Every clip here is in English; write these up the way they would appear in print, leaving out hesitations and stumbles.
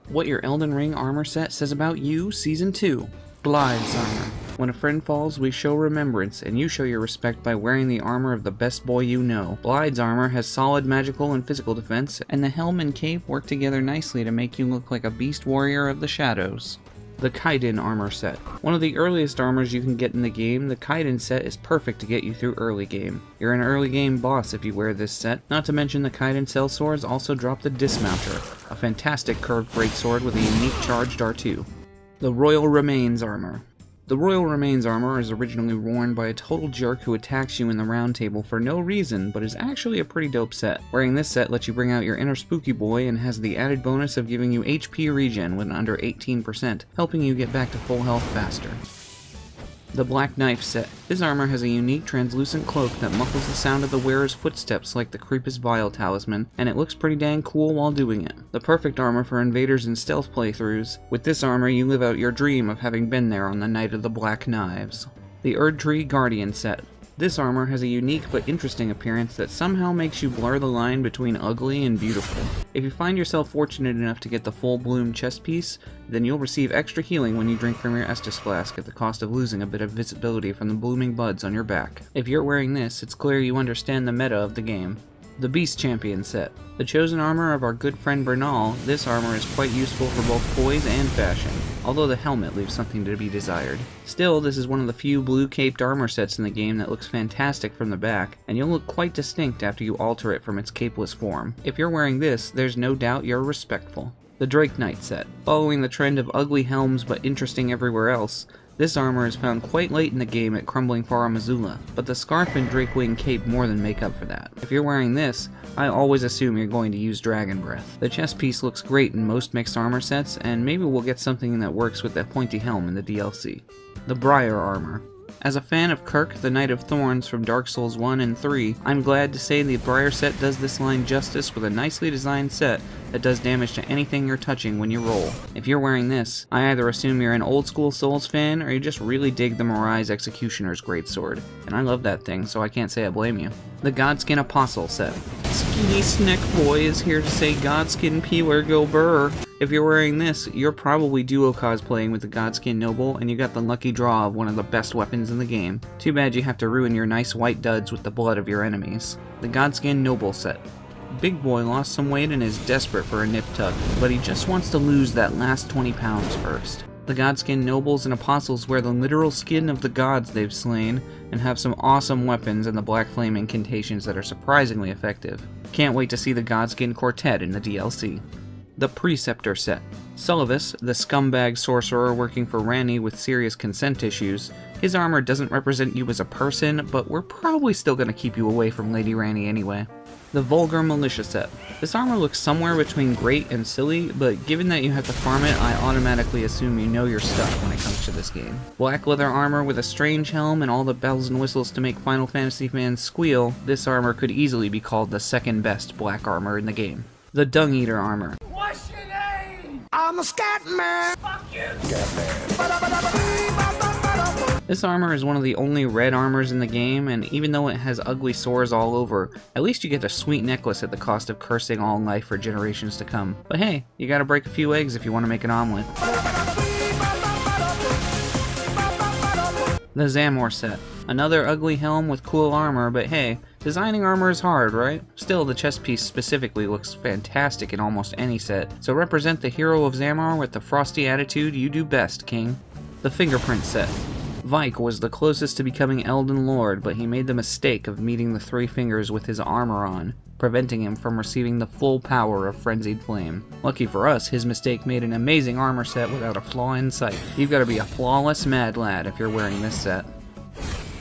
What your Elden Ring armor set says about you, Season 2. Glide's armor. When a friend falls, we show remembrance, and you show your respect by wearing the armor of the best boy you know. Glide's armor has solid magical and physical defense, and the helm and cape work together nicely to make you look like a beast warrior of the shadows. The Kaiden armor set. One of the earliest armors you can get in the game, the Kaiden set is perfect to get you through early game. You're an early game boss if you wear this set. Not to mention the Kaiden sellswords also drop the Dismounter, a fantastic curved breaksword with a unique charged R2. The Royal Remains armor. The Royal Remains armor is originally worn by a total jerk who attacks you in the round table for no reason, but is actually a pretty dope set. Wearing this set lets you bring out your inner spooky boy and has the added bonus of giving you HP regen when under 18%, helping you get back to full health faster. The Black Knife set. This armor has a unique translucent cloak that muffles the sound of the wearer's footsteps like the Creepus Vile talisman, and it looks pretty dang cool while doing it. The perfect armor for invaders and stealth playthroughs. With this armor you live out your dream of having been there on the night of the Black Knives. The Erdtree Guardian set. This armor has a unique but interesting appearance that somehow makes you blur the line between ugly and beautiful. If you find yourself fortunate enough to get the full bloom chest piece, then you'll receive extra healing when you drink from your Estus flask at the cost of losing a bit of visibility from the blooming buds on your back. If you're wearing this, it's clear you understand the meta of the game. The Beast Champion set. The chosen armor of our good friend Bernal, this armor is quite useful for both poise and fashion, although the helmet leaves something to be desired. Still, this is one of the few blue-caped armor sets in the game that looks fantastic from the back, and you'll look quite distinct after you alter it from its capeless form. If you're wearing this, there's no doubt you're respectful. The Drake Knight set. Following the trend of ugly helms but interesting everywhere else, this armor is found quite late in the game at Crumbling Far Missoula, but the scarf and Drakewing cape more than make up for that. If you're wearing this, I always assume you're going to use Dragon Breath. The chest piece looks great in most mixed armor sets, and maybe we'll get something that works with that pointy helm in the DLC. The Brier Armor. As a fan of Kirk, the Knight of Thorns from Dark Souls 1 and 3, I'm glad to say the Brier set does this line justice with a nicely designed set that does damage to anything you're touching when you roll. If you're wearing this, I either assume you're an old school Souls fan or you just really dig the Mirai's Executioner's greatsword. And I love that thing, so I can't say I blame you. The Godskin Apostle set. Skinny Snack Boy is here to say Godskin Peeler go burr. If you're wearing this, you're probably duo cosplaying with the Godskin Noble, and you got the lucky draw of one of the best weapons in the game. Too bad you have to ruin your nice white duds with the blood of your enemies. The Godskin Noble set. Big Boy lost some weight and is desperate for a nip tuck, but he just wants to lose that last 20 pounds first. The Godskin Nobles and Apostles wear the literal skin of the gods they've slain, and have some awesome weapons and the Black Flame incantations that are surprisingly effective. Can't wait to see the Godskin Quartet in the DLC. The Preceptor set. Sullivis, the scumbag sorcerer working for Ranni with serious consent issues, his armor doesn't represent you as a person, but we're probably still going to keep you away from Lady Ranni anyway. The Vulgar Militia set. This armor looks somewhere between great and silly, but given that you have to farm it, I automatically assume you know your stuff when it comes to this game. Black leather armor with a strange helm and all the bells and whistles to make Final Fantasy fans squeal, this armor could easily be called the second best black armor in the game. The Dungeater armor. What's your name? I'm a scat man. Fuck you. This armor is one of the only red armors in the game, and even though it has ugly sores all over, at least you get a sweet necklace at the cost of cursing all life for generations to come. But hey, you gotta break a few eggs if you want to make an omelet. The Zamar set. Another ugly helm with cool armor, but hey, designing armor is hard, right? Still, the chest piece specifically looks fantastic in almost any set, so represent the hero of Zamar with the frosty attitude you do best, King. The Fingerprint set. Vike was the closest to becoming Elden Lord, but he made the mistake of meeting the Three Fingers with his armor on, preventing him from receiving the full power of Frenzied Flame. Lucky for us, his mistake made an amazing armor set without a flaw in sight. You've got to be a flawless mad lad if you're wearing this set.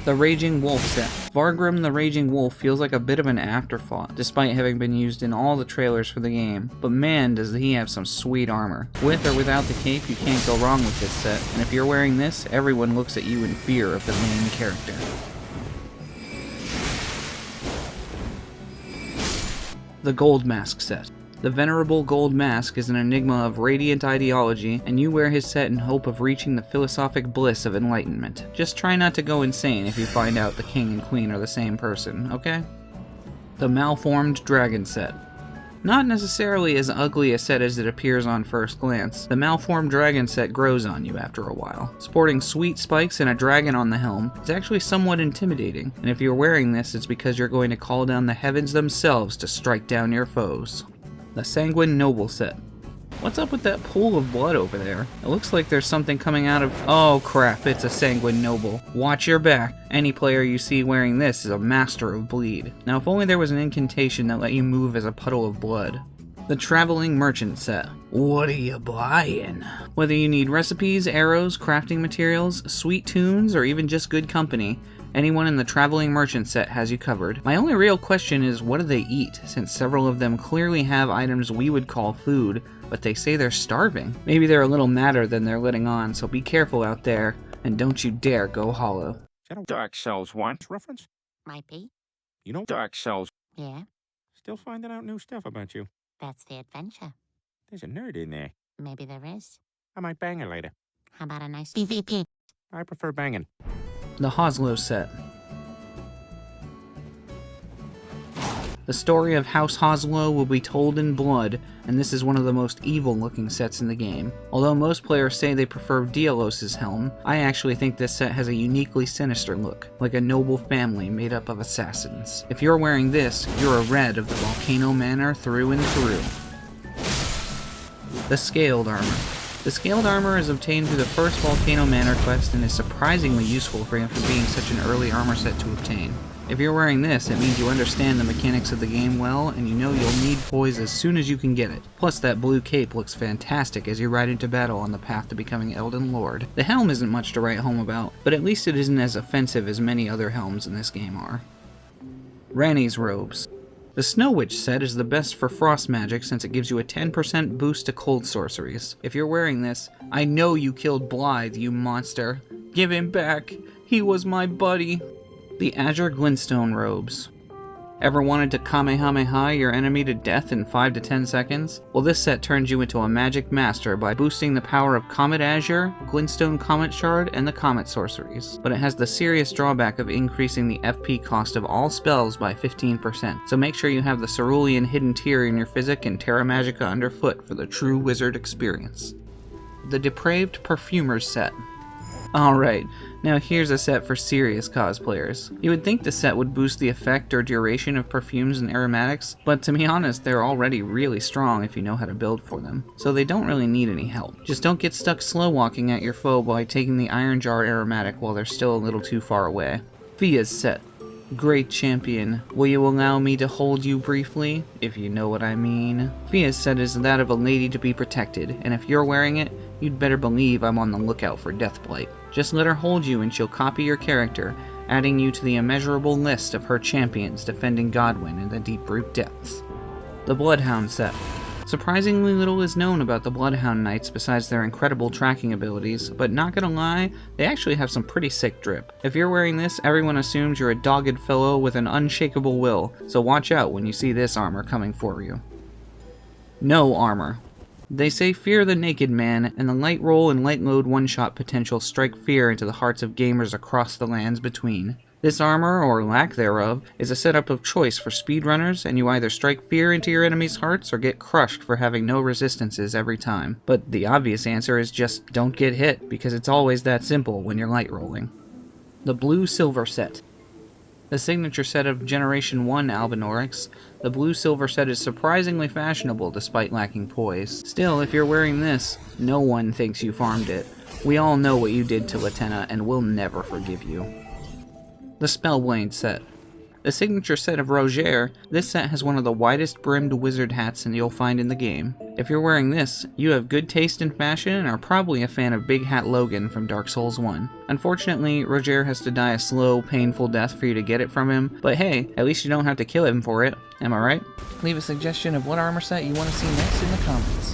The Raging Wolf set. Vargrim the Raging Wolf feels like a bit of an afterthought, despite having been used in all the trailers for the game, but man does he have some sweet armor. With or without the cape, you can't go wrong with this set, and if you're wearing this, everyone looks at you in fear of the main character. The Gold Mask set. The venerable gold mask is an enigma of radiant ideology, and you wear his set in hope of reaching the philosophic bliss of enlightenment. Just try not to go insane if you find out the king and queen are the same person, okay? The Malformed Dragon set. Not necessarily as ugly a set as it appears on first glance. The malformed dragon set grows on you after a while. Sporting sweet spikes and a dragon on the helm, it's actually somewhat intimidating, and if you're wearing this, it's because you're going to call down the heavens themselves to strike down your foes. The Sanguin Noble set. What's up with that pool of blood over there? It looks like there's something coming out of... Oh crap, it's a Sanguin Noble. Watch your back. Any player you see wearing this is a master of bleed. Now if only there was an incantation that let you move as a puddle of blood. The Traveling Merchant set. What are you buying? Whether you need recipes, arrows, crafting materials, sweet tunes, or even just good company, anyone in the Traveling Merchant set has you covered. My only real question is, what do they eat, since several of them clearly have items we would call food, but they say they're starving. Maybe they're a little madder than they're letting on, so be careful out there, and don't you dare go hollow. Is that a Dark Souls 1 reference? Might be. You know Dark Souls. Yeah, Still finding out new stuff about you. that's the adventure. There's a nerd in there. Maybe there is. I might bang her later. How about a nice PvP? I prefer banging. The Hoslow set. The story of House Hoslow will be told in blood, and this is one of the most evil-looking sets in the game. Although most players say they prefer Dialos's Helm, I actually think this set has a uniquely sinister look, like a noble family made up of assassins. If you're wearing this, you're a red of the Volcano Manor through and through. The Scaled Armor. The Scaled Armor is obtained through the first Volcano Manor quest and is surprisingly useful for being such an early armor set to obtain. If you're wearing this, it means you understand the mechanics of the game well, and you know you'll need poise as soon as you can get it. Plus that blue cape looks fantastic as you ride into battle on the path to becoming Elden Lord. The helm isn't much to write home about, but at least it isn't as offensive as many other helms in this game are. Ranni's Robes. The Snow Witch set is the best for frost magic since it gives you a 10% boost to cold sorceries. If you're wearing this, I know you killed Blythe, you monster. Give him back. He was my buddy. The Azer Glintstone Robes. Ever wanted to Kamehameha your enemy to death in 5 to 10 seconds? Well, this set turns you into a magic master by boosting the power of Comet Azure, Glintstone Comet Shard, and the Comet Sorceries. But it has the serious drawback of increasing the FP cost of all spells by 15%, so make sure you have the Cerulean Hidden Tear in your Physic and Terra Magica underfoot for the true wizard experience. The Depraved Perfumer set. Alright, now here's a set for serious cosplayers. You would think the set would boost the effect or duration of perfumes and aromatics, but to be honest, they're already really strong if you know how to build for them, so they don't really need any help. Just don't get stuck slow walking at your foe by taking the Iron Jar aromatic while they're still a little too far away. Fia's set. Great champion, will you allow me to hold you briefly, if you know what I mean? Fia's set is that of a lady to be protected, and if you're wearing it, you'd better believe I'm on the lookout for Deathblight. Just let her hold you and she'll copy your character, adding you to the immeasurable list of her champions defending Godwyn in the Deep-Root Depths. The Bloodhound set. Surprisingly little is known about the Bloodhound Knights besides their incredible tracking abilities, but not gonna lie, they actually have some pretty sick drip. If you're wearing this, everyone assumes you're a dogged fellow with an unshakable will, so watch out when you see this armor coming for you. No armor. They say fear the naked man, and the light roll and light load one-shot potential strike fear into the hearts of gamers across the lands between. This armor, or lack thereof, is a setup of choice for speedrunners, and you either strike fear into your enemies' hearts or get crushed for having no resistances every time. But the obvious answer is just don't get hit, because it's always that simple when you're light rolling. The Blue Silver set. The signature set of Generation 1 Albinaurics, the blue-silver set is surprisingly fashionable despite lacking poise. Still, if you're wearing this, no one thinks you farmed it. We all know what you did to Latenna, and we'll never forgive you. The Spellblade set. The signature set of Roger, this set has one of the widest brimmed wizard hats you'll find in the game. If you're wearing this, you have good taste in fashion and are probably a fan of Big Hat Logan from Dark Souls 1. Unfortunately, Roger has to die a slow, painful death for you to get it from him, but hey, at least you don't have to kill him for it, am I right? Leave a suggestion of what armor set you want to see next in the comments.